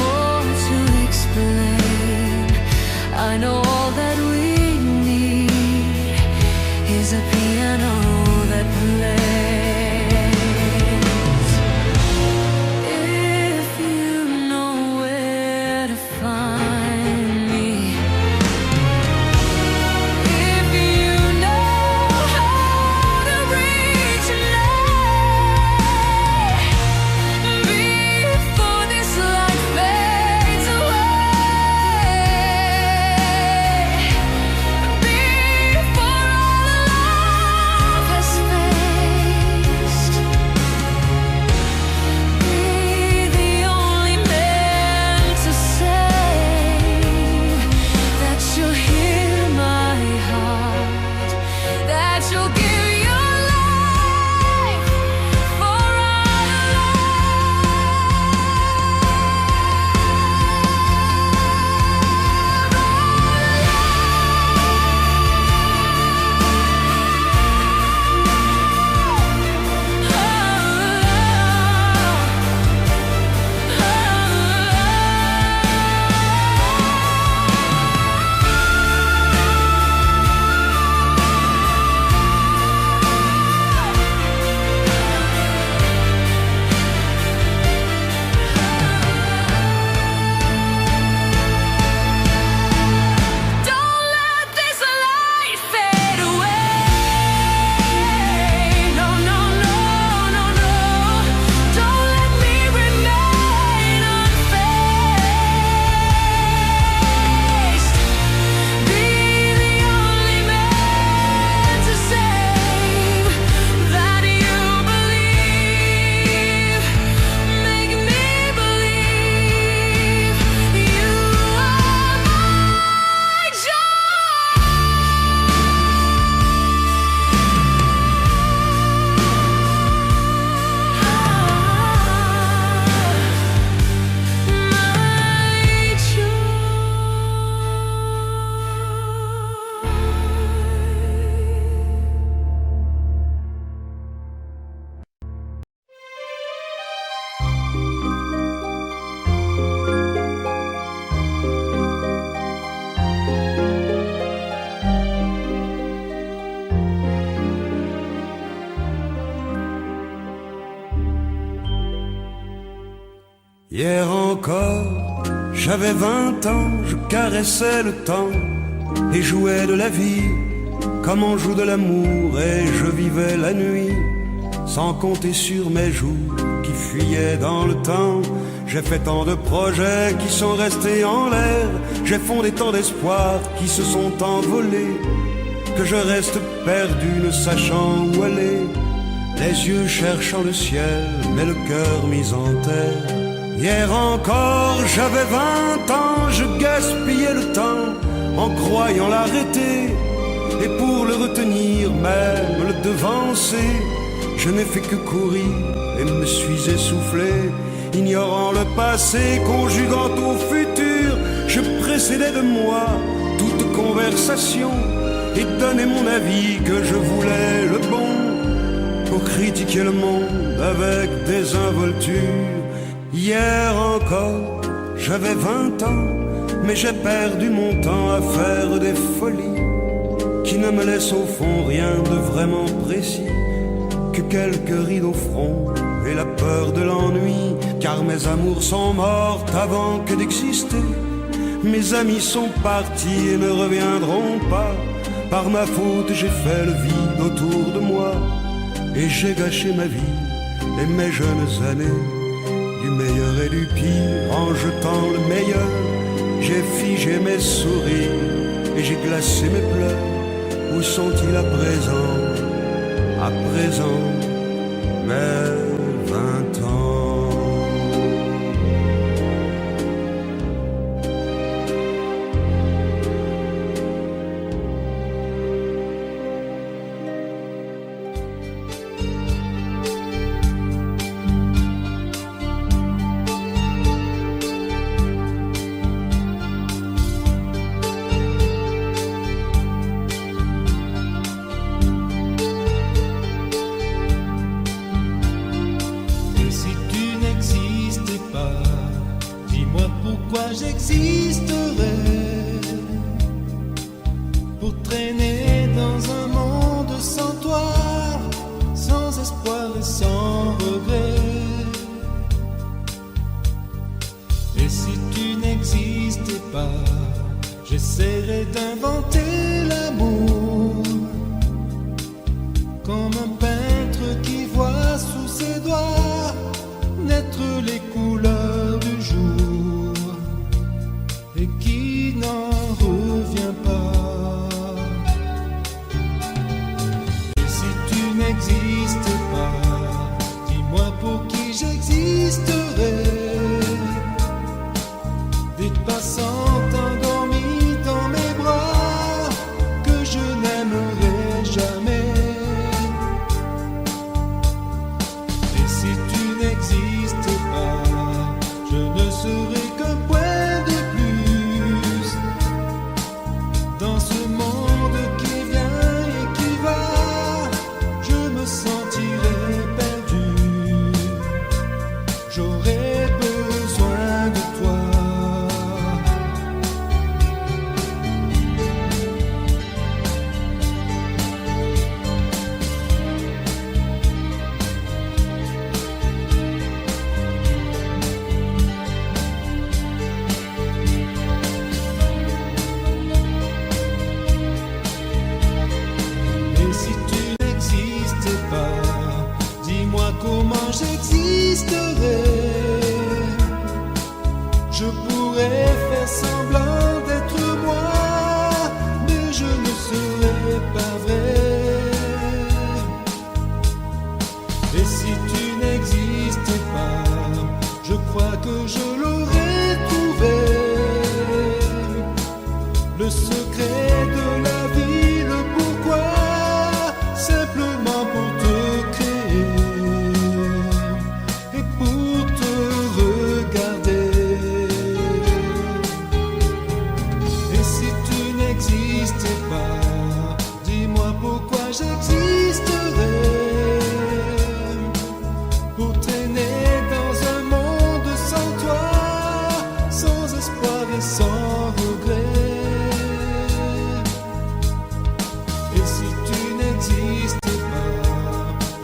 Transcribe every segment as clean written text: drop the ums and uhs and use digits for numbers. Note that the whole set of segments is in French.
more to explain. I know all that we need is a piano that plays. If you know where to find me, if you know how to reach me before this life fades away, before all love has faced, be the only man to say that you'll hear my heart, that you'll give your life for our Don't let this light fade away. No, no, no, no, no. Don't let me remain unfazed. Be the only man to save that you believe. Make me believe you are my joy. Hier encore, j'avais 20 ans, je caressais le temps et jouais de la vie comme on joue de l'amour, et je vivais la nuit sans compter sur mes jours qui fuyaient dans le temps. J'ai fait tant de projets qui sont restés en l'air, j'ai fondé tant d'espoirs qui se sont envolés, que je reste perdu ne sachant où aller, les yeux cherchant le ciel mais le cœur mis en terre. Hier encore, j'avais 20 ans, je gaspillais le temps en croyant l'arrêter, et pour le retenir, même le devancer, je n'ai fait que courir et me suis essoufflé. Ignorant le passé, conjuguant au futur, je précédais de moi toute conversation et donnais mon avis que je voulais le bon, pour critiquer le monde avec désinvolture. Hier encore, j'avais 20 ans, mais j'ai perdu mon temps à faire des folies qui ne me laissent au fond rien de vraiment précis, que quelques rides au front et la peur de l'ennui, car mes amours sont mortes avant que d'exister. Mes amis sont partis et ne reviendront pas. Par ma faute, j'ai fait le vide autour de moi, et j'ai gâché ma vie et mes jeunes années, du meilleur et du pire en jetant le meilleur. J'ai figé mes sourires et j'ai glacé mes pleurs. Où sont-ils à présent? À présent, mes 20 ans. pourquoi j'existerais pour traîner dans un monde sans toi, sans espoir et sans regret. Et si tu n'existais pas, j'essaierais d'inventer l'amour comme un peintre qui voit sous ses doigts naître les couleurs du jour et qui n'en revient pas. Et si tu n'existais pas, dis-moi pour qui j'existerais. Des passantes endormies dans mes bras que je n'aimerais jamais. Et si tu n'existais pas, je ne serais qu'un point de plus dans ce monde qui vient et qui va. Je me sentirais perdu, j'aurais besoin de toi. Et si tu n'existais pas, dis-moi comment j'existerais. Je pourrais faire semblant d'être moi, mais je ne serais pas vrai. Et si tu n'existais pas, je crois que je l'aurais trouvé. Le secret de la vie, le pourquoi, simplement pour te créer et pour te regarder. Et si tu n'existais pas, dis-moi pourquoi j'existerais. Pour traîner dans un monde sans toi, sans espoir et sans regret. Et si tu n'existais pas,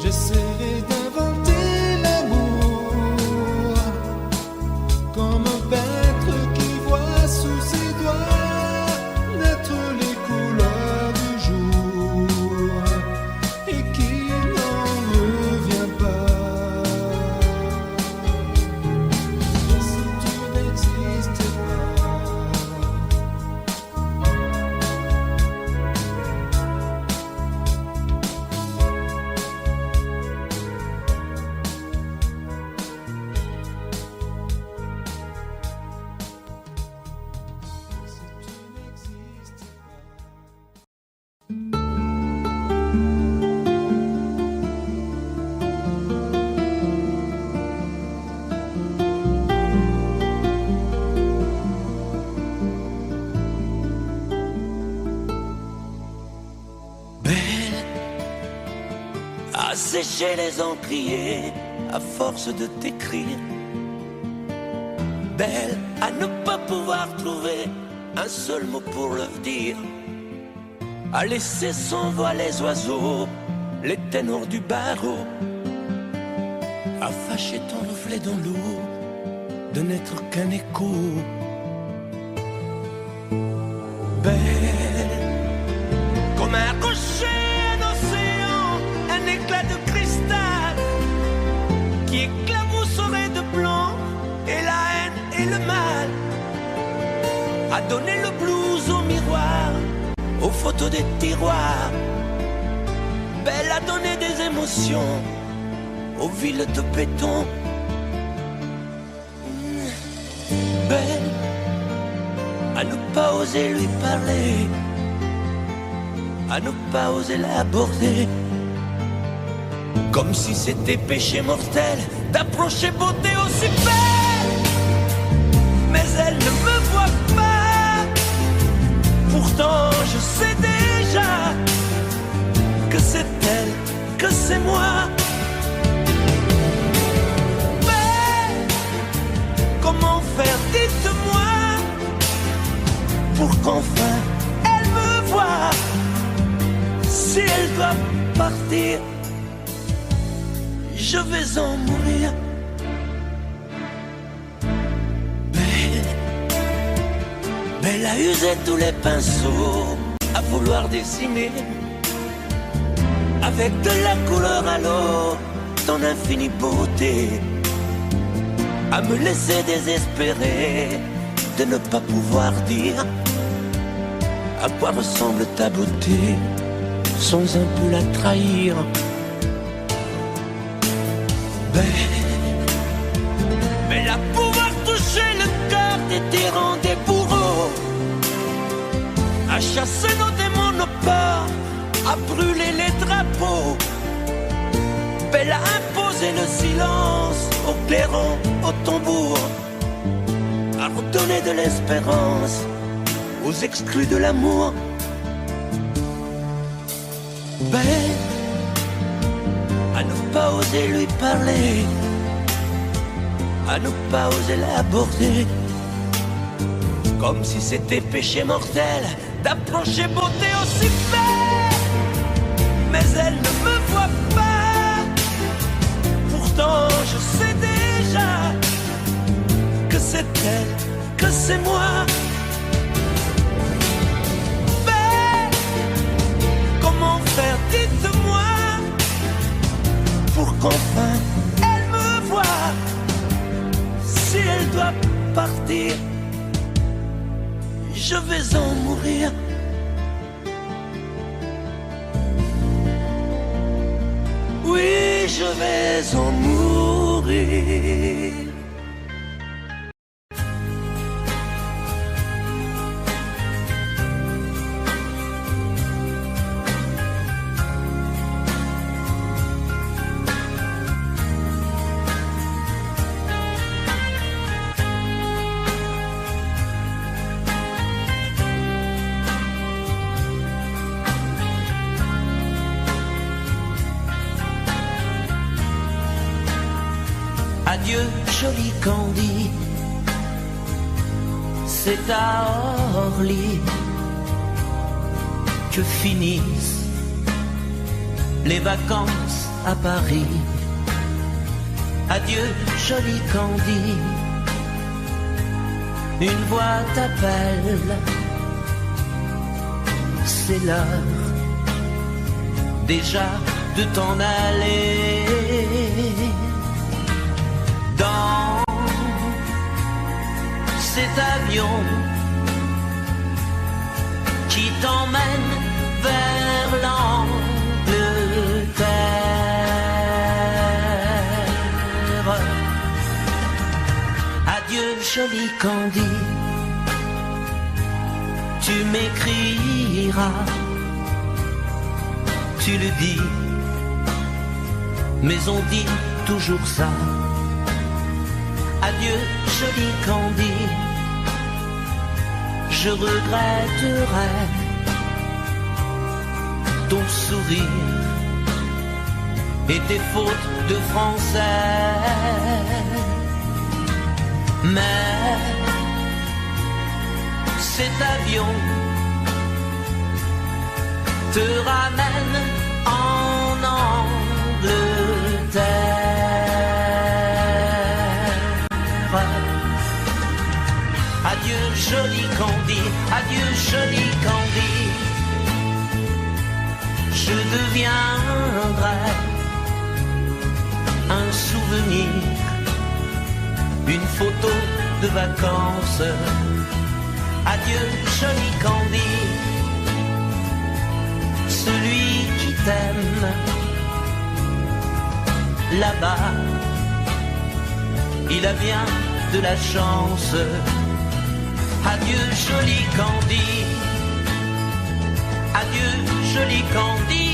j'essaierais d'inventer l'amour comme un peintre qui voit sous ses doigts naître les couleurs du jour et qui n'en revient pas. Et si tu n'existais pas, Belle, à sécher les encriers à force de t'écrire. Belle, à ne pas pouvoir trouver un seul mot pour leur dire. À laisser s'envoler les oiseaux, les ténors du barreau. À fâcher ton reflet dans l'eau, de n'être qu'un écho. Belle, comme un rocher, un océan, un éclat de cristal qui éclabousserait de blanc et la haine et le mal. À donner le blues au miroir, aux photos des tiroirs. Belle à donner des émotions aux villes de béton. Belle à ne pas oser lui parler, à ne pas oser l'aborder, comme si c'était péché mortel d'approcher beauté aussi belle. Mais elle ne me voit pas, pourtant je sais déjà que c'est elle, que c'est moi. Mais comment faire, dites-moi. pour qu'enfin elle me voie. Si elle doit partir, je vais en mourir. Mais elle a usé tous les pinceaux à vouloir dessiner avec de la couleur à l'eau ton infinie beauté, à me laisser désespérer de ne pas pouvoir dire à quoi ressemble ta beauté sans un peu la trahir. Mais la pouvoir toucher le cœur des tyrans, des bourreaux, à chasser nos démons, nos peurs, à brûler les drapeaux. Elle a imposé le silence au clairon, au tambour, à redonner de l'espérance aux exclus de l'amour. À ne pas oser lui parler, à ne pas oser l'aborder, comme si c'était péché mortel d'approcher beauté aussi belle. Mais elle ne me voit pas, pourtant je sais déjà que c'est elle, que c'est moi. Mais comment faire, dites-moi, pour qu'enfin elle me voie. Si elle doit partir, je vais en mourir. Oui, je vais en mourir. Adieu, joli Candy, c'est à Orly que finissent les vacances à Paris. Adieu, joli Candy, une voix t'appelle, c'est l'heure déjà de t'en aller. Dans cet avion qui t'emmène vers l'Angleterre. Adieu, joli Candy, tu m'écriras, tu le dis, mais on dit toujours ça. Adieu, joli Candy, je regretterai ton sourire et tes fautes de français. Mais cet avion te ramène en Angleterre. Adieu, joli Candy, adieu, joli Candy, je deviendrai un souvenir, une photo de vacances. Adieu, joli Candy, celui qui t'aime là-bas, il a bien de la chance. Adieu, joli Candy, adieu, joli Candy.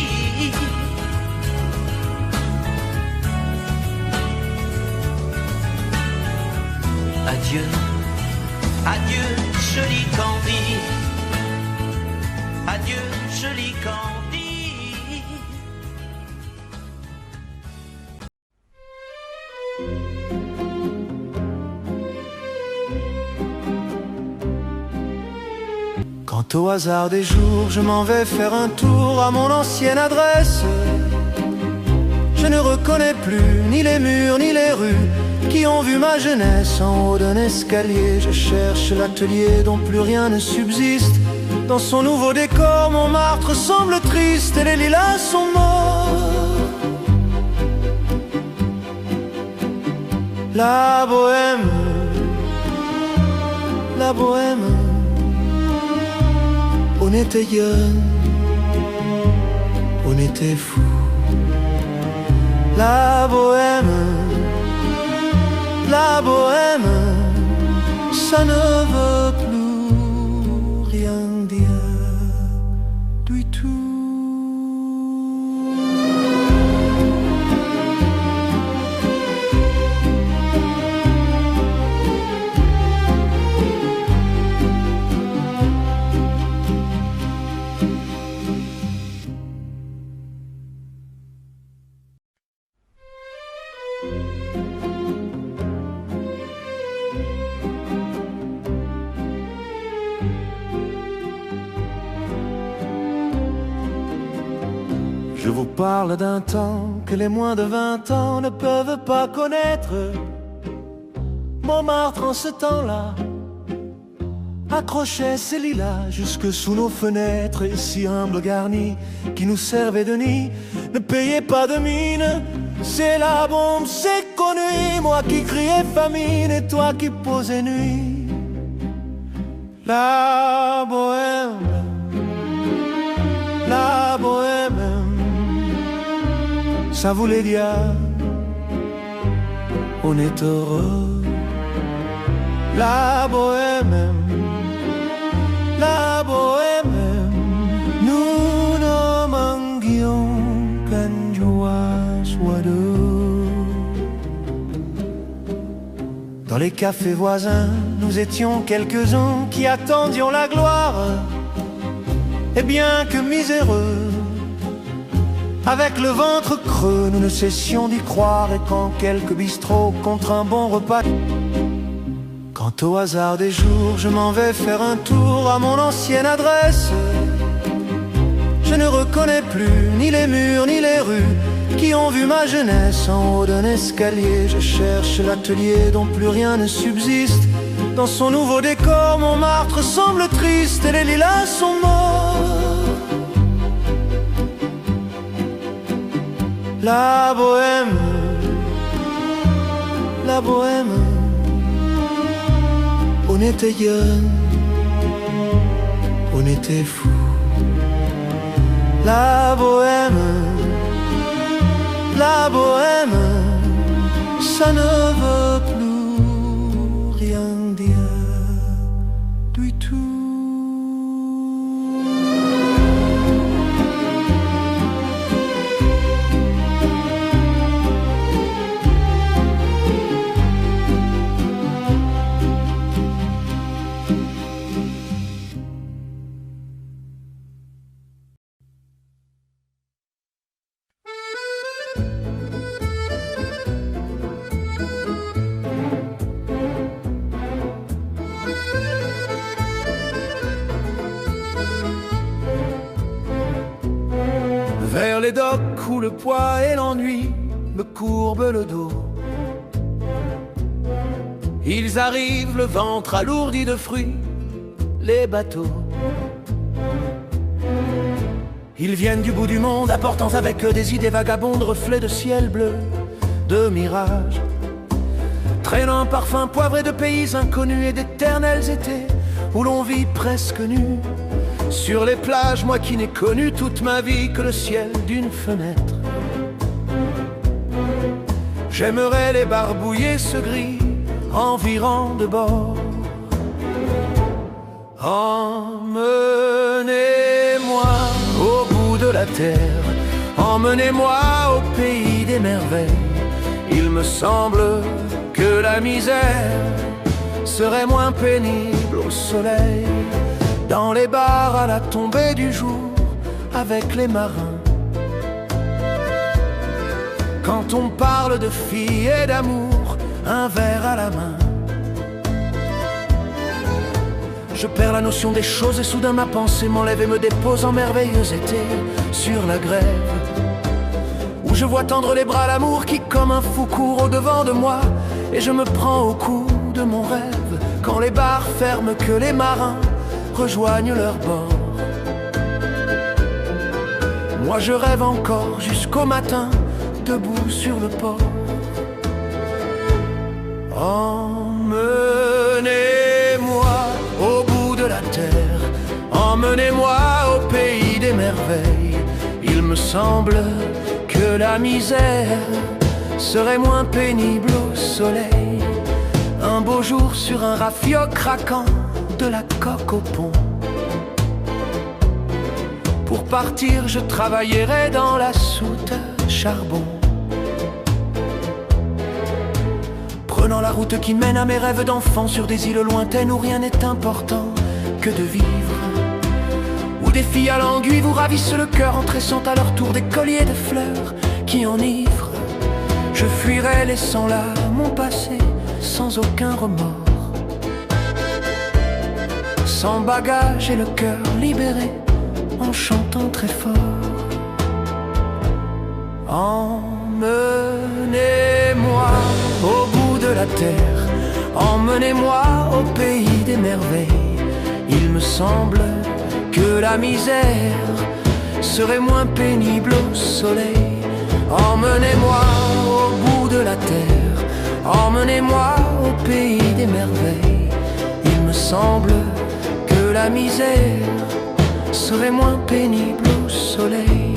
Adieu, adieu, joli Candy, adieu, joli Candy. Quand au hasard des jours je m'en vais faire un tour à mon ancienne adresse, je ne reconnais plus ni les murs ni les rues qui ont vu ma jeunesse en haut d'un escalier. Je cherche l'atelier dont plus rien ne subsiste. Dans son nouveau décor, Montmartre semble triste et les lilas sont morts. La bohème, la bohème, on était jeunes, on était fous. La bohème, ça ne veut plus rien dire du tout. Je vous parle d'un temps que les moins de 20 ans ne peuvent pas connaître. Montmartre en ce temps-là accrochait ses lilas jusque sous nos fenêtres, et si humble garni qui nous servait de nid ne payait pas de mine. C'est la bombe, c'est connu, moi qui criais famine et toi qui posais nuit. La bohème, la bohème, ça voulait dire on est heureux. La bohème, la bohème, nous ne manquions qu'une joie soit deux. Dans les cafés voisins, nous étions quelques-uns qui attendions la gloire. Et bien que miséreux, avec le ventre creux, nous ne cessions d'y croire. Et quand quelques bistrots contre un bon repas, quand au hasard des jours je m'en vais faire un tour à mon ancienne adresse, je ne reconnais plus ni les murs ni les rues qui ont vu ma jeunesse en haut d'un escalier. Je cherche l'atelier dont plus rien ne subsiste. Dans son nouveau décor, Montmartre semble triste et les lilas sont morts. La bohème, la bohème, on était jeunes, on était fous. La bohème, ça ne veut plus rien dire du tout. Vers les docks où le poids et l'ennui me courbent le dos, ils arrivent le ventre alourdi de fruits, les bateaux. Ils viennent du bout du monde apportant avec eux des idées vagabondes, reflets de ciel bleu, de mirages, traînant un parfum poivré de pays inconnus et d'éternels étés où l'on vit presque nu. Sur les plages, moi qui n'ai connu toute ma vie que le ciel d'une fenêtre, j'aimerais les barbouiller ce gris environ de bord. Emmenez-moi au bout de la terre, emmenez-moi au pays des merveilles. Il me semble que la misère serait moins pénible au soleil, dans les bars à la tombée du jour avec les marins. Quand on parle de filles et d'amour, un verre à la main. Je perds la notion des choses et soudain ma pensée m'enlève et me dépose en merveilleux été sur la grève, où je vois tendre les bras l'amour qui comme un fou court au devant de moi, et je me prends au cou de mon rêve quand les bars ferment, que les marins rejoignent leur bord. Moi je rêve encore jusqu'au matin, debout sur le port. Emmenez-moi au bout de la terre, emmenez-moi au pays des merveilles. Il me semble que la misère serait moins pénible au soleil. Un beau jour sur un rafio craquant, de la coque au pont. Pour partir, je travaillerai dans la soute charbon, prenant la route qui mène à mes rêves d'enfant, sur des îles lointaines où rien n'est important que de vivre, où des filles à l'enduit vous ravissent le cœur en tressant à leur tour des colliers de fleurs qui enivrent. Je fuirai laissant là mon passé sans aucun remords, sans bagage et le cœur libéré, en chantant très fort. Emmenez-moi au bout de la terre, emmenez-moi au pays des merveilles. Il me semble que la misère serait moins pénible au soleil. Emmenez-moi au bout de la terre, emmenez-moi au pays des merveilles. Il me semble que la misère serait moins pénible au soleil.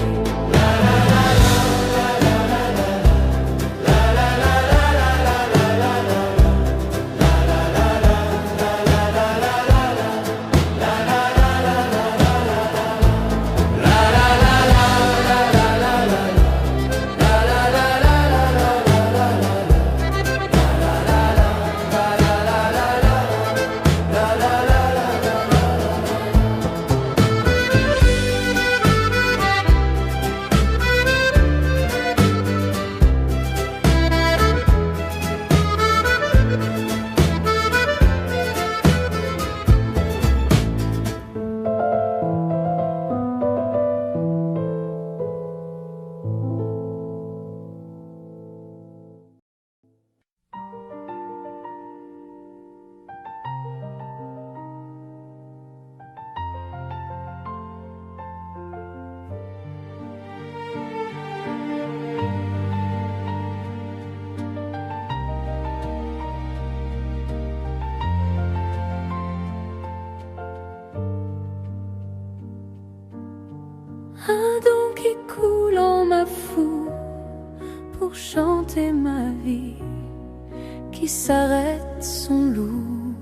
Un don qui coule en ma foule pour chanter ma vie, qui s'arrête son loup.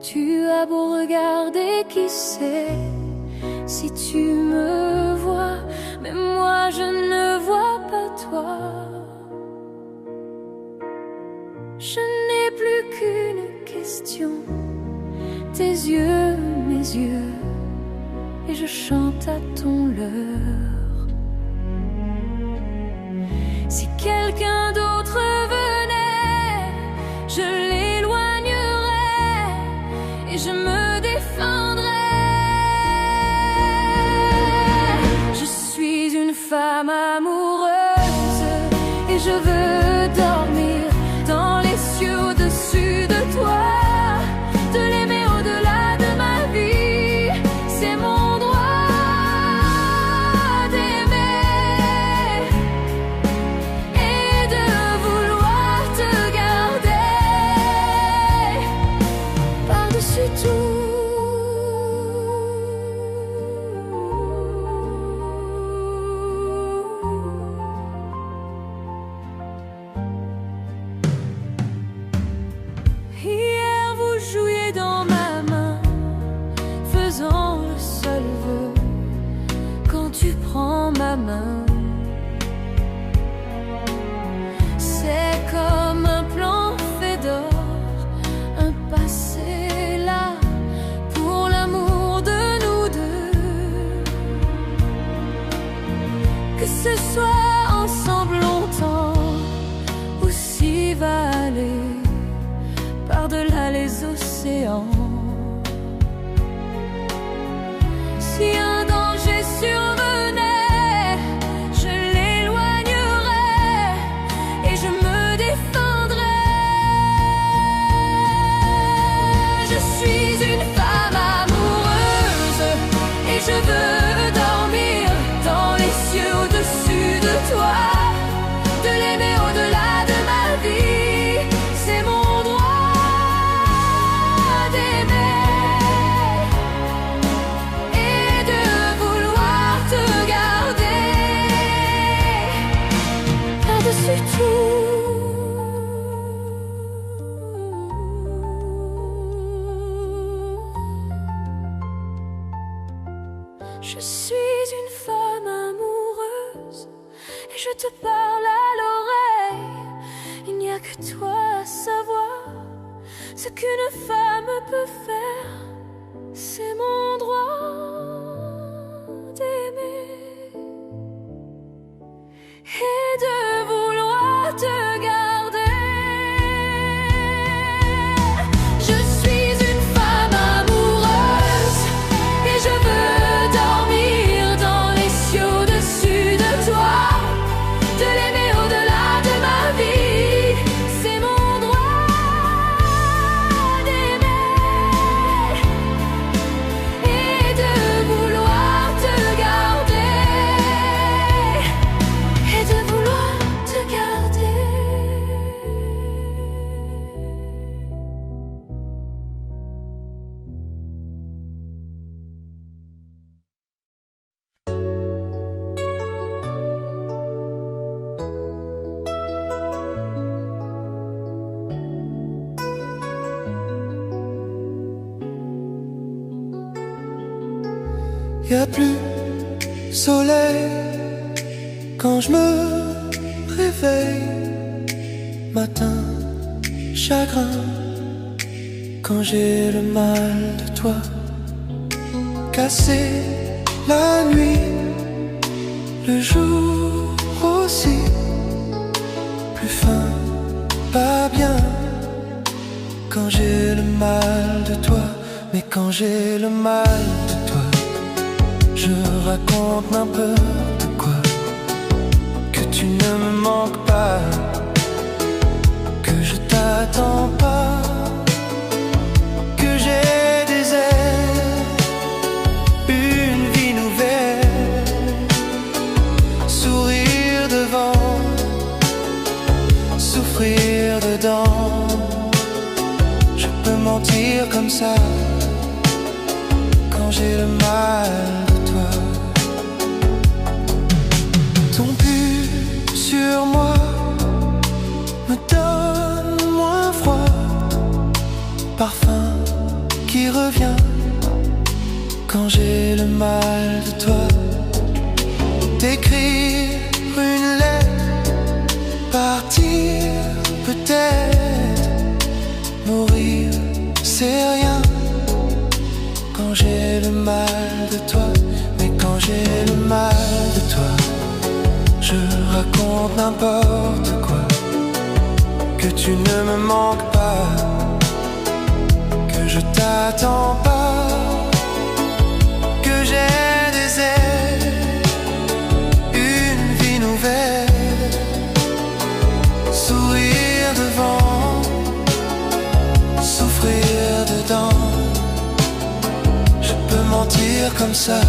Tu as beau regarder, qui sait si tu me vois, mais moi je ne vois pas toi. Je n'ai plus qu'une question, tes yeux, mes yeux, et je chante à ton leurre. Si quelqu'un d'autre venait, je l'éloignerais et je me défendrais. Je suis une femme amoureuse et je veux dormir dans les cieux au-dessus de toi. De l'aimer au-delà de ma vie, c'est mon c'est comme un plan fait d'or, un passé là pour l'amour de nous deux. Que ce soit ensemble longtemps ou s'y va aller par-delà à les océans. Si un danger survenait, je l'éloignerais et je me défendrais. Je suis une femme amoureuse et je veux dormir dans les cieux au-dessus de toi, de l'aimer au-delà de ma vie. C'est mon droit d'aimer et de vouloir te garder par-dessus tout. Je suis une femme amoureuse et je te parle à l'oreille. Il n'y a que toi à savoir ce qu'une femme peut faire. C'est mon droit d'aimer et de vouloir te garder. Je suis une femme amoureuse et je veux dormir dans les cieux au-dessus de toi, de l'aimer au-delà de ma vie. C'est mon droit d'aimer et de vouloir te garder et de vouloir te garder. Y a plus soleil quand je me réveille. Matin, chagrin quand j'ai le mal de toi. Cassé la nuit, le jour aussi. Plus fin, pas bien quand j'ai le mal de toi. Mais quand j'ai le mal de toi, je raconte n'importe quoi. Que tu ne me manques pas, que je t'attends pas, que j'ai des ailes, une vie nouvelle, sourire devant, souffrir dedans. Je peux mentir comme ça quand j'ai le mal de toi. Ton pull sur moi me donne moins froid, parfum qui revient quand j'ai le mal de toi. T'écrire une lettre, partir peut-être, mourir c'est rien quand j'ai le mal de toi. Mais quand j'ai le mal de toi, je raconte n'importe quoi. Que tu ne me manques pas, que je t'attends pas, que j'ai des ailes, une vie nouvelle, sourire devant, souffrir dedans. Je peux mentir comme ça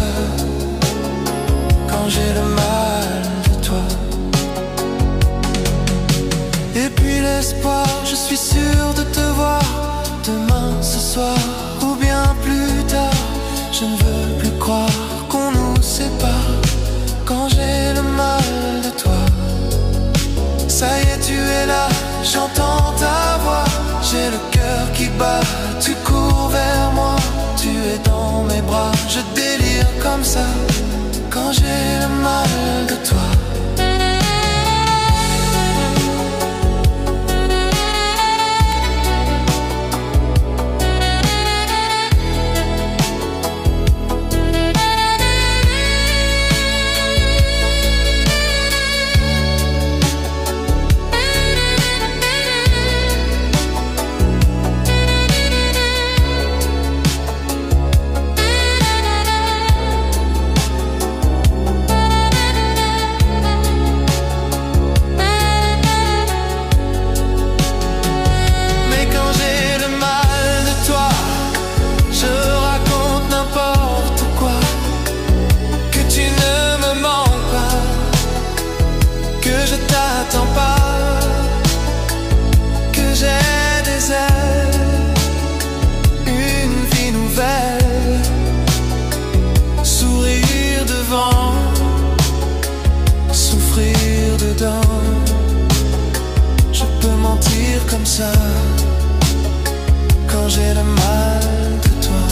quand j'ai le mal de toi. Et puis l'espoir, je suis sûr de te voir demain, ce soir ou bien plus tard. Je ne veux plus croire qu'on nous sépare quand j'ai le mal de toi. Ça y est, tu es là, j'entends ta voix. J'ai le cœur qui bat, tu cours vers moi. Tu es dans mes bras, je délire comme ça quand j'ai le mal de toi. ça quand j'ai le mal de toi.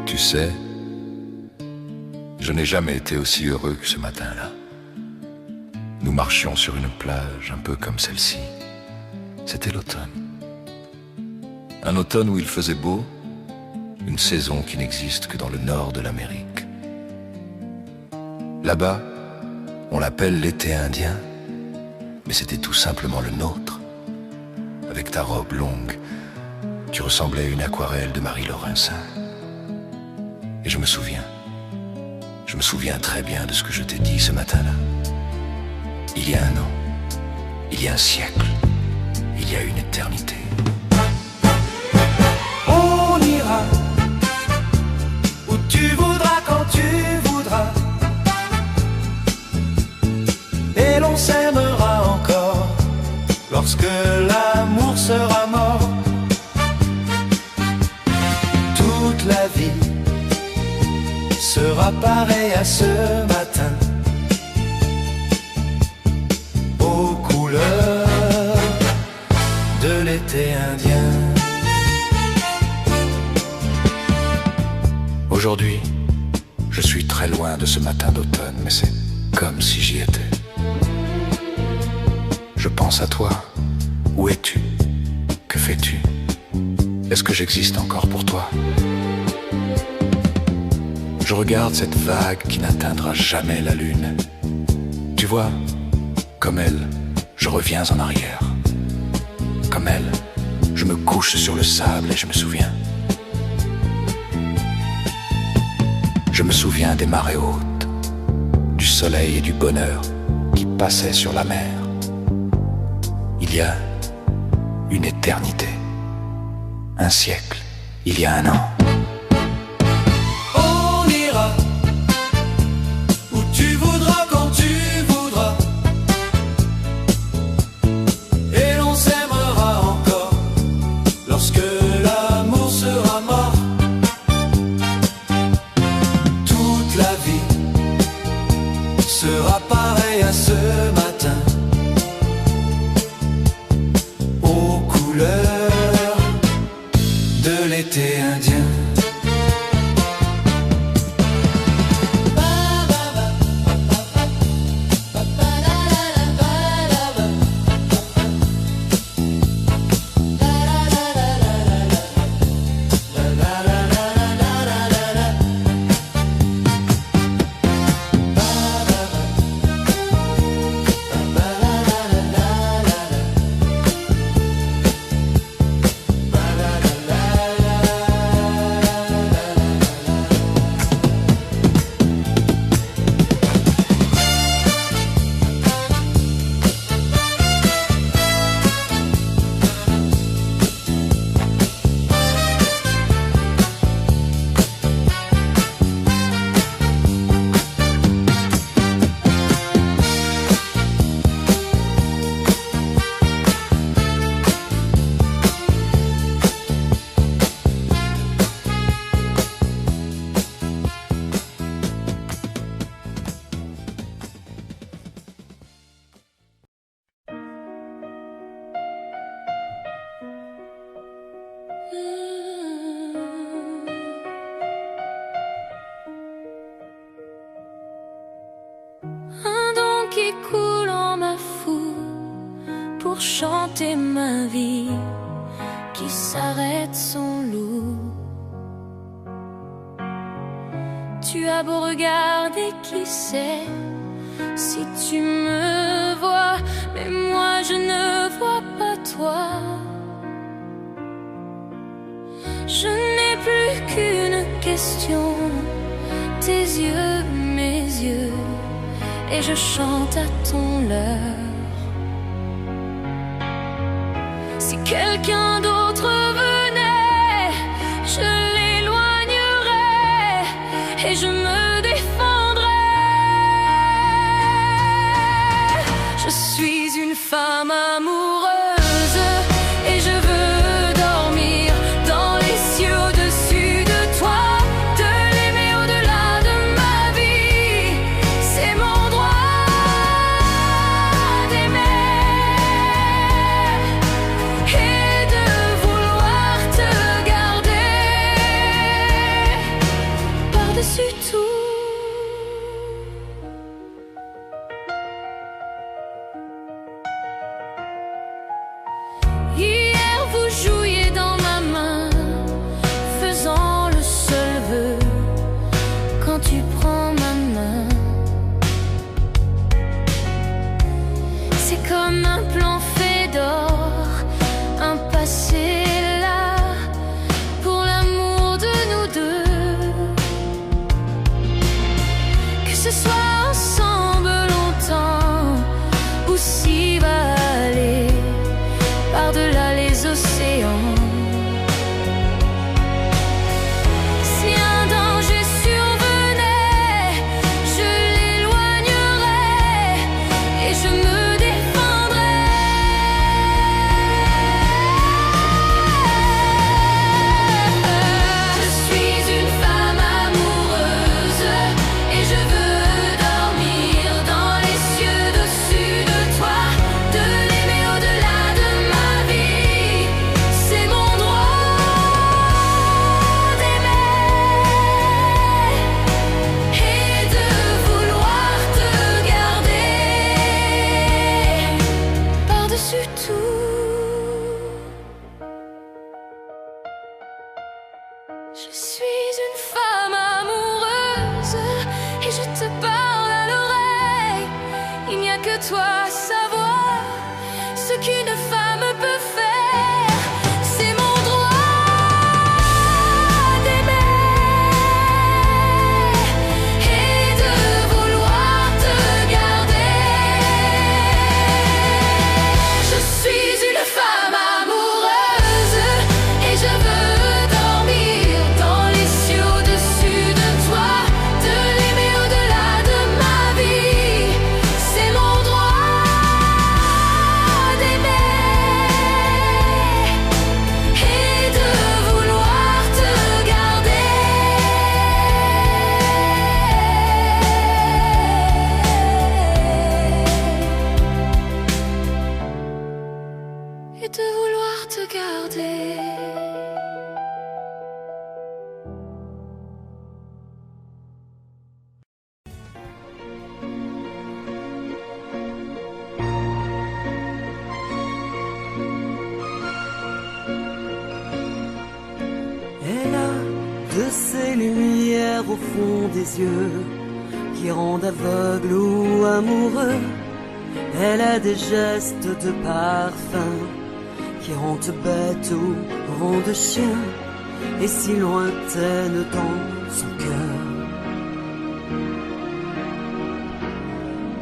Tu sais, je n'ai jamais été aussi heureux que ce matin-là. Nous marchions sur une plage un peu comme celle-ci. C'était l'automne. Un automne où il faisait beau, une saison qui n'existe que dans le nord de l'Amérique. Là-bas, on l'appelle l'été indien, mais c'était tout simplement le nôtre. Avec ta robe longue, tu ressemblais à une aquarelle de Marie Laurencin. Et je me souviens très bien de ce que je t'ai dit ce matin-là. Il y a un an, il y a un siècle, il y a une éternité. On ira où tu voudras quand tu voudras, et l'on s'aimera encore lorsque l'amour sera mort. Toute la vie sera pareil à ce matin, aux couleurs de l'été indien. Aujourd'hui, je suis très loin de ce matin d'automne, mais c'est comme si j'y étais. Je pense à toi. Où es-tu? Que fais-tu? Est-ce que j'existe encore pour toi? Je regarde cette vague qui n'atteindra jamais la lune. Tu vois, comme elle, je reviens en arrière. Comme elle, je me couche sur le sable et je me souviens. Je me souviens des marées hautes, du soleil et du bonheur qui passaient sur la mer. Il y a une éternité, un siècle, il y a un an. Où tu voudras quand tu voudras, et l'on s'aimera encore lorsque l'amour sera mort. Toute la vie sera pareille à ce matin, aux couleurs de l'été indien. qui coule en ma foule pour chanter ma vie qui s'arrête son loup. Tu as beau regarder, qui sait si tu me vois, mais moi je ne vois pas toi. Je n'ai plus qu'une question, tes yeux, mes yeux, et je chante à ton leurre. Si quelqu'un d'autre venait, je l'éloignerais et je me défendrais. Je suis une femme amoureuse et je veux dormir dans les cieux au-dessus de toi, de l'aimer au-delà de ma vie. C'est mon droit d'aimer et de vouloir te garder par-dessus tout. Hier vous jouiez dans ma main, faisant le seul vœu. Quand tu prends ma main, c'est comme un plan fait d'or, un passé là pour l'amour de nous deux. Que ce soit ensemble longtemps ou si va aller par-delà les océans. Si un danger survenait, je l'éloignerais et je me défendrais. Je suis une femme amoureuse et je veux dormir dans les cieux au-dessus de toi, de l'aimer au-delà de ma vie. C'est mon droit d'aimer et de vouloir te garder par-dessus tout. Je suis une femme amoureuse et je te parle à l'oreille. Il n'y a que toi à savoir ce qu'une femme peut faire. C'est mon droit d'aimer et de vouloir te garder. Je suis une femme amoureuse et je veux dormir dans les cieux au-dessus de toi, de l'aimer au-delà de ma vie. C'est mon droit d'aimer et de vouloir te garder. Et de vouloir te garder. Elle a de ces lumières au fond des yeux qui rendent aveugle ou amoureux. Elle a des gestes de parfum qui rendent bête ou rendent chien, et si lointaine dans son cœur.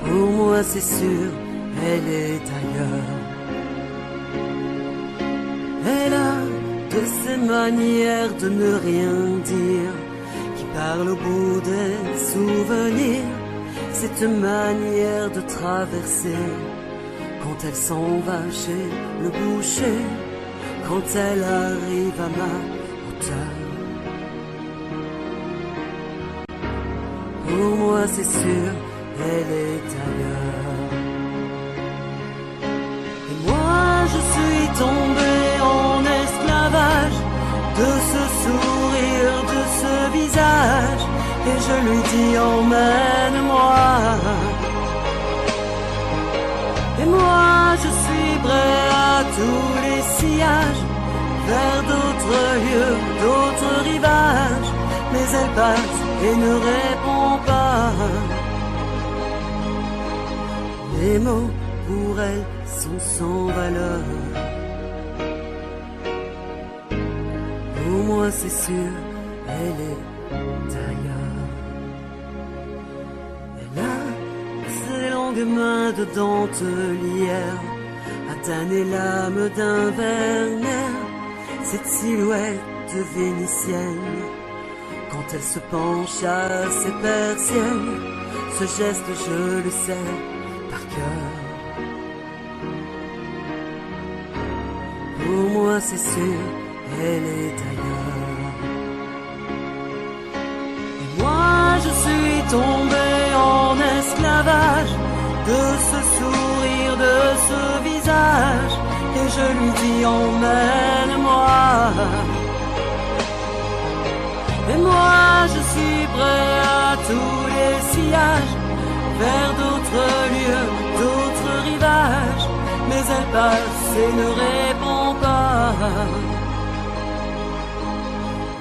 Pour moi c'est sûr, elle est ailleurs. Elle a de ces manières de ne rien dire qui parlent au bout des souvenirs. Cette manière de traverser quand elle s'en va chez le boucher, quand elle arrive à ma hauteur. Pour moi c'est sûr, elle est ailleurs. Et moi je suis tombé en esclavage de ce sourire, de ce visage, et je lui dis emmène-moi. Et moi je suis prêt à tous les sillages, vers d'autres lieux, d'autres rivages, mais elle passe et ne répond Les mots pour elle sont sans valeur. Pour moi c'est sûr, elle est ailleurs. Elle a ses longues mains de dentelière à tanner l'âme d'un Werner. Cette silhouette vénitienne, quand elle se penche à ses persiennes, ce geste je le sais par cœur. Pour moi c'est sûr, elle est ailleurs. Et moi je suis tombé en esclavage de ce sourire, de ce visage, et je lui dis emmène-moi. Et moi je suis prêt à tous les sillages, vers d'autres lieux, d'autres rivages, mais elle passe et ne répond pas.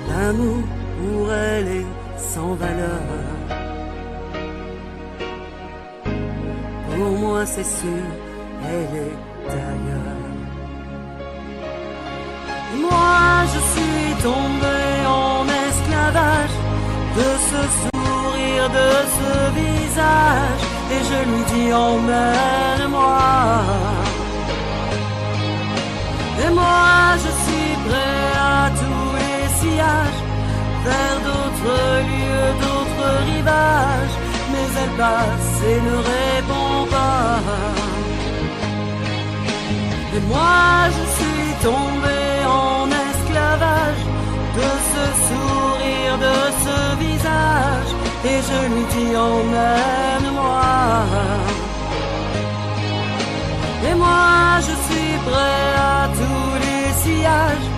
L'amour pour elle est sans valeur. Pour moi c'est sûr, elle est ailleurs. Et moi je suis tombé en esclavage de ce sourire, de ce visage, et je lui dis emmène-moi. Et moi je suis prêt à tous les sillages, vers d'autres lieux, d'autres rivages, mais elle passe et ne répond pas. Et moi je suis tombé en esclavage de ce sourire, de ce visage, et je lui dis emmène-moi. Et moi je suis prêt à tous les sillages,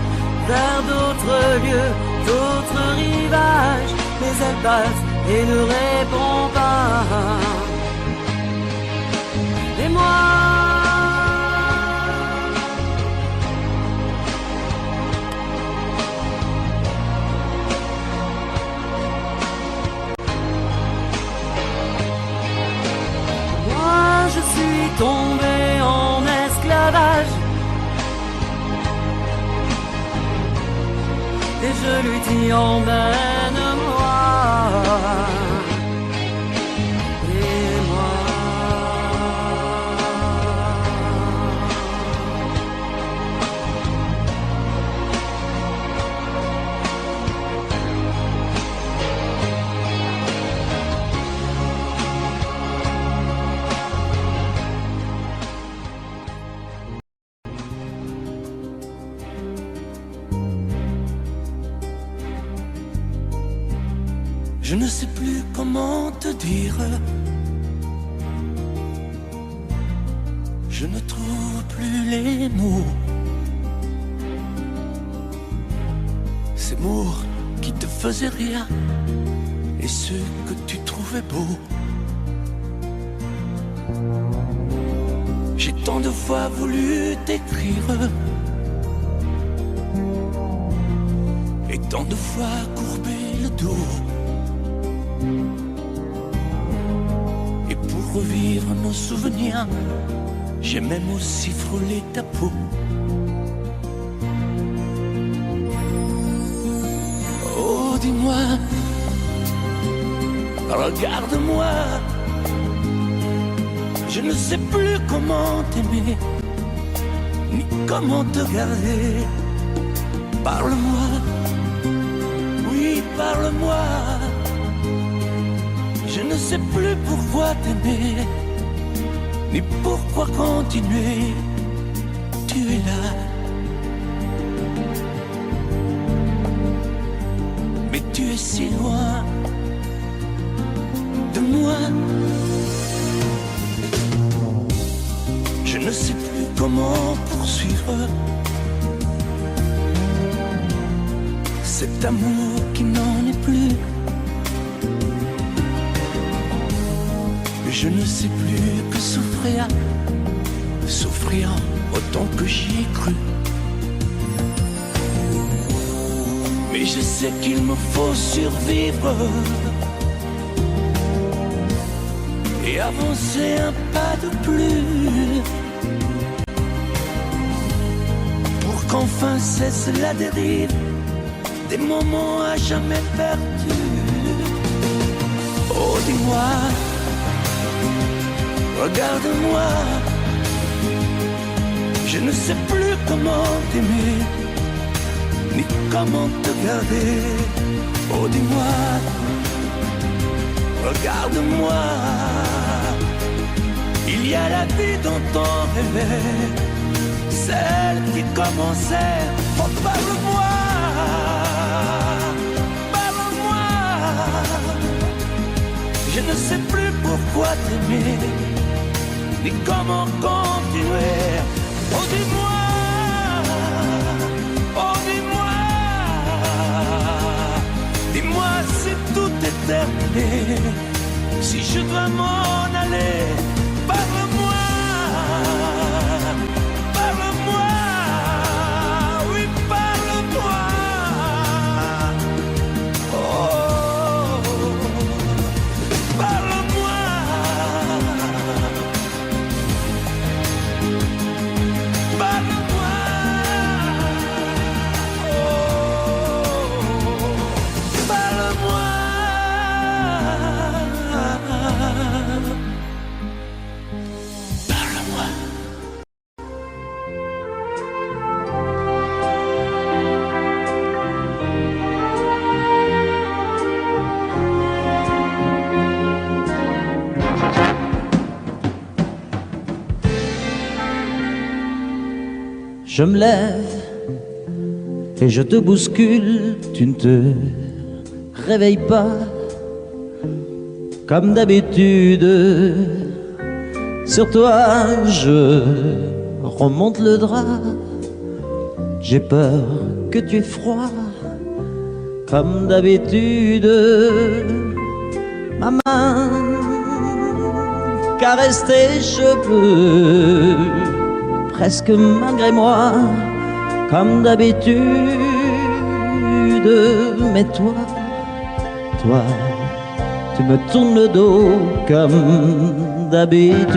vers d'autres lieux, d'autres rivages, mais elle passe et ne répond pas. Et moi je suis tombé en esclavage, et je lui dis emmène-moi. Et moi je ne sais plus comment te dire. Je ne trouve plus les mots. Ces mots qui te faisaient rire et ceux que tu trouvais beaux. J'ai tant de fois voulu t'écrire et tant de fois courbé le dos. Et pour revivre nos souvenirs, j'ai même aussi frôlé ta peau. Oh, dis-moi, regarde-moi, je ne sais plus comment t'aimer, ni comment te garder. Parle-moi, oui, parle-moi. Je ne sais plus pourquoi t'aimer, ni pourquoi continuer. Tu es là, mais tu es si loin de moi. Je ne sais plus comment poursuivre cet amour qui n'en est plus. Je ne sais plus que souffrir, souffrir autant que j'y ai cru. Mais je sais qu'il me faut survivre et avancer un pas de plus pour qu'enfin cesse la dérive des moments à jamais perdus. Oh, dis-moi, regarde-moi, je ne sais plus comment t'aimer, ni comment te garder. Oh, dis-moi, regarde-moi, il y a la vie dont on rêvait, celle qui commençait. Oh, parle-moi, parle-moi, je ne sais plus pourquoi t'aimer, ni comment continuer. Oh, dis-moi, oh, dis-moi, dis-moi si tout est terminé, si je dois m'en aller. Parle-moi, parle-moi, oui, parle-moi. Oh, parle-moi, parle-moi. Oh, parle-moi. Je me lève et je te bouscule, tu ne te réveilles pas comme d'habitude. Sur toi je remonte le drap, j'ai peur que tu aies froid comme d'habitude. Ma main caresse tes cheveux, presque malgré moi, comme d'habitude. Mais toi, tu me tournes le dos comme d'habitude.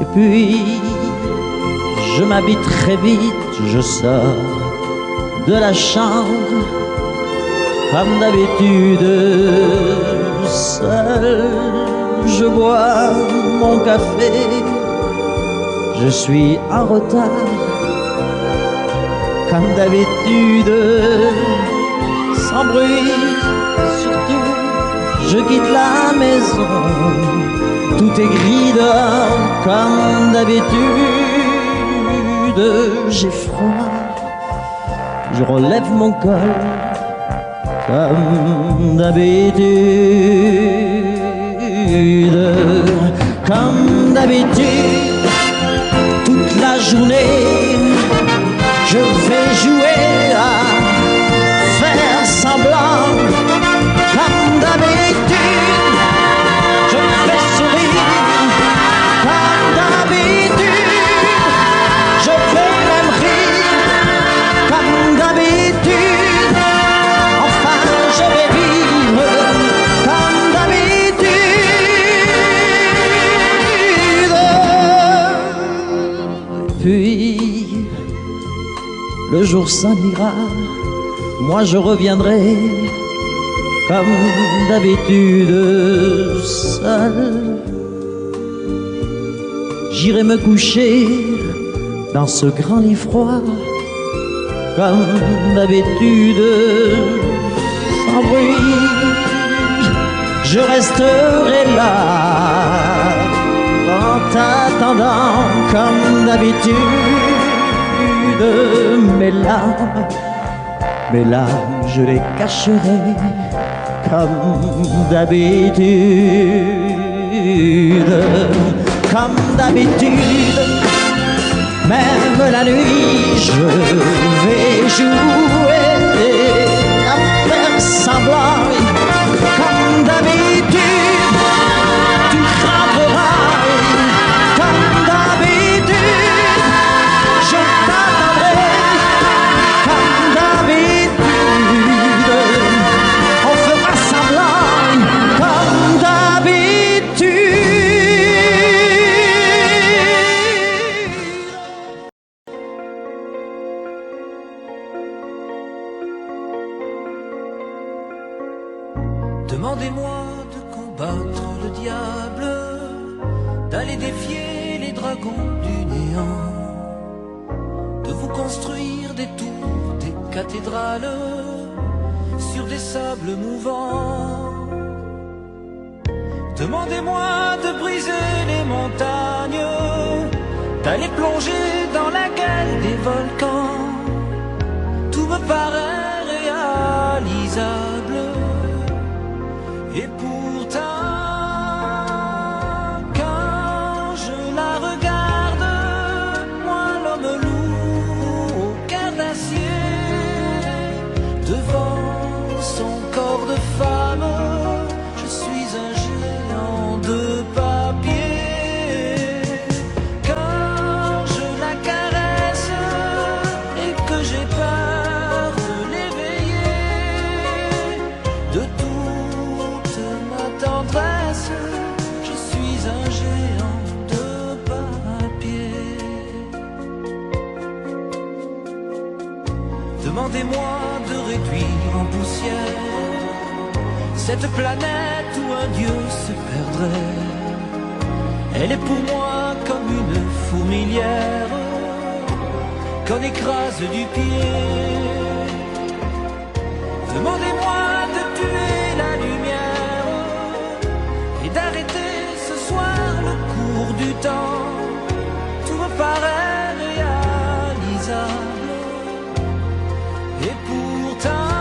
Et puis, je m'habille très vite, je sors de la chambre, comme d'habitude, seul. Je bois mon café, je suis en retard, comme d'habitude, sans bruit, surtout, je quitte la maison, tout est gris dehors, comme d'habitude, j'ai froid, je relève mon col, comme d'habitude. Comme d'habitude, toute la journée, je vais jouer à faire semblant. Comme d'habitude, je vais sourire. Comme d'habitude, je vais même rire. Comme d'habitude, enfin je vais vivre. Comme d'habitude. Puis, le jour s'en ira, moi je reviendrai, comme d'habitude, seul. J'irai me coucher dans ce grand lit froid, comme d'habitude, sans bruit. Je resterai là, en t'attendant, comme d'habitude. Mes larmes, je les cacherai, comme d'habitude. Comme d'habitude, même la nuit, je vais jouer à faire semblant. Comme d'habitude, tu rentreras. Comme d'habitude, je t'attendrai. Comme d'habitude, on fera Demandez-moi de combattre le diable, d'aller défier les dragons du néant, de vous construire des tours, des cathédrales sur des sables mouvants. Demandez-moi de briser les montagnes, d'aller plonger dans la gueule des volcans. Tout me paraît réalisable, et pourtant, quand je la regarde, moi l'homme lourd au cœur d'acier, devant son corps de femme, je suis un géant de papier. Quand je la caresse et que j'ai peur de l'éveiller, de toute ma tendresse, je suis un géant de papier. Demandez-moi de réduire en poussière cette planète où un dieu se perdrait. Elle est pour moi comme une fourmilière qu'on écrase du pied. Demandez-moi de tuer la lumière et d'arrêter ce soir le cours du temps. Tout me paraît réalisable, et pourtant,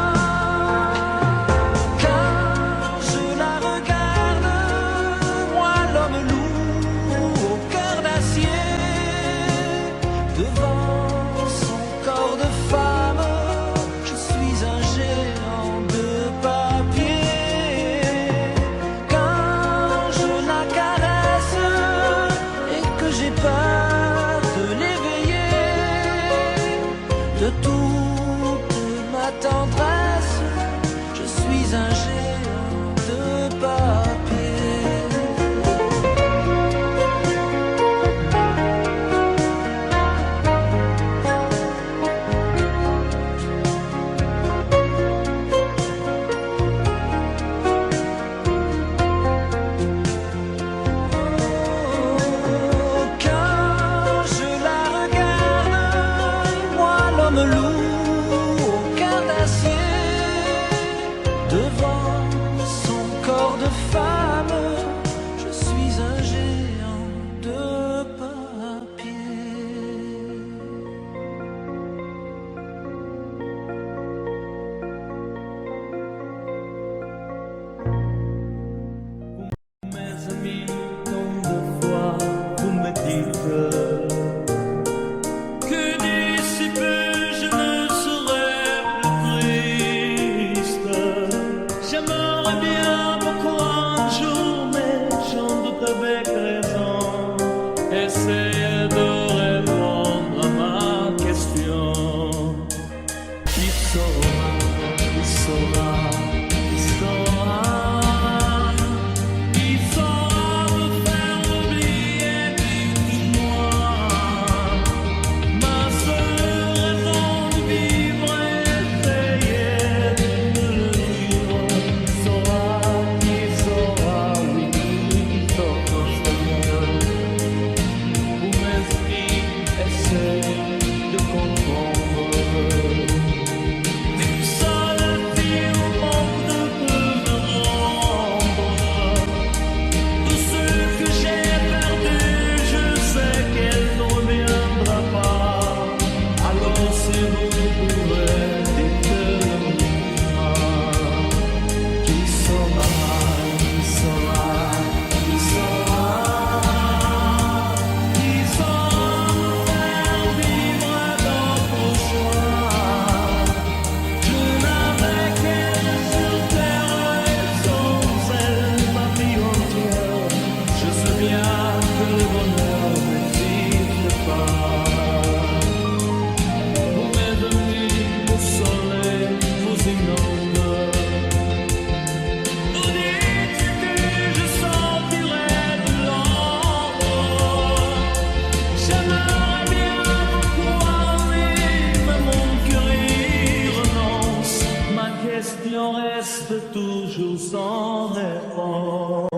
toujours sans réponse.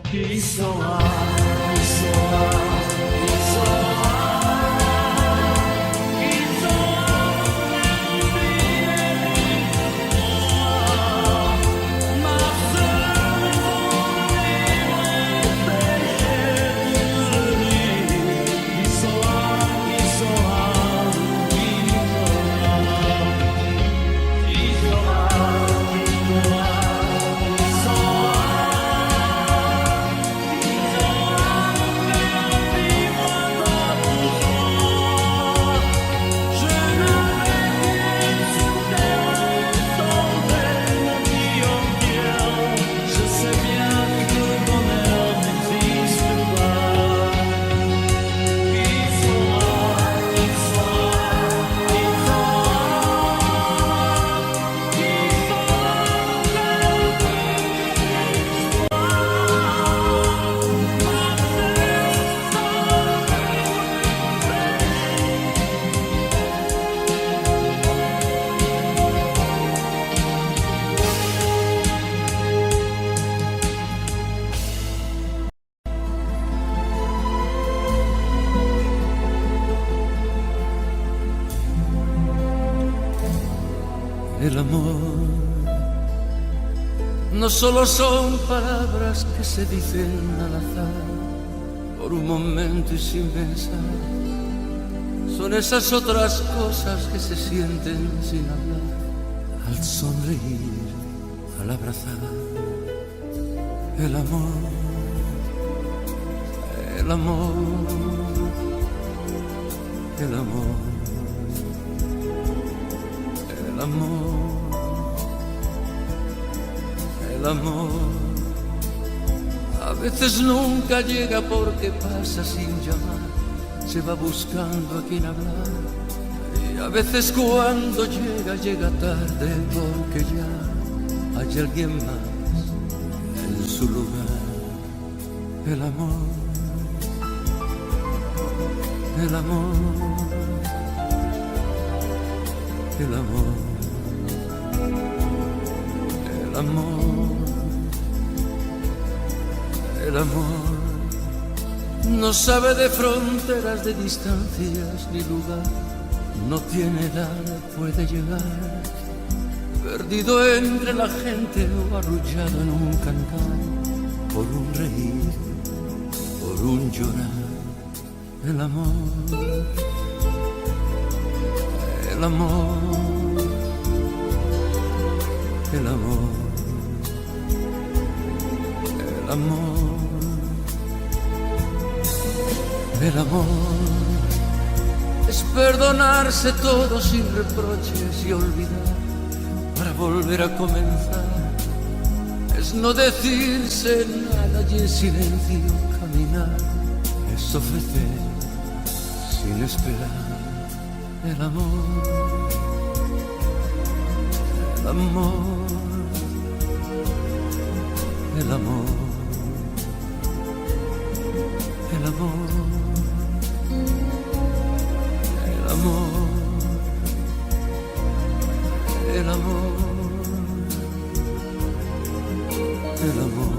Qui sera, qui sera, qui sera, qui sera ma seule qui sera, qui sera, El amor no solo son palabras que se dicen al azar, por un momento y sin pensar. Son esas otras cosas que se sienten sin hablar, al sonreír, al abrazar. El amor, el amor, el amor, el amor. El amor a veces nunca llega porque pasa sin llamar, se va buscando a quien hablar, y a veces cuando llega, llega tarde porque ya hay alguien más en su lugar. El amor, el amor, el amor, el amor. El amor no sabe de fronteras, de distancias ni lugar, no tiene edad, puede llegar, perdido entre la gente o arrullado en un cantar, por un reír, por un llorar. El amor, el amor, el amor, el amor. El amor es perdonarse todo sin reproches y olvidar para volver a comenzar. Es no decirse nada y en silencio caminar. Es ofrecer sin esperar. El amor, el amor, el amor, el amor. El amor, el amor, el amor.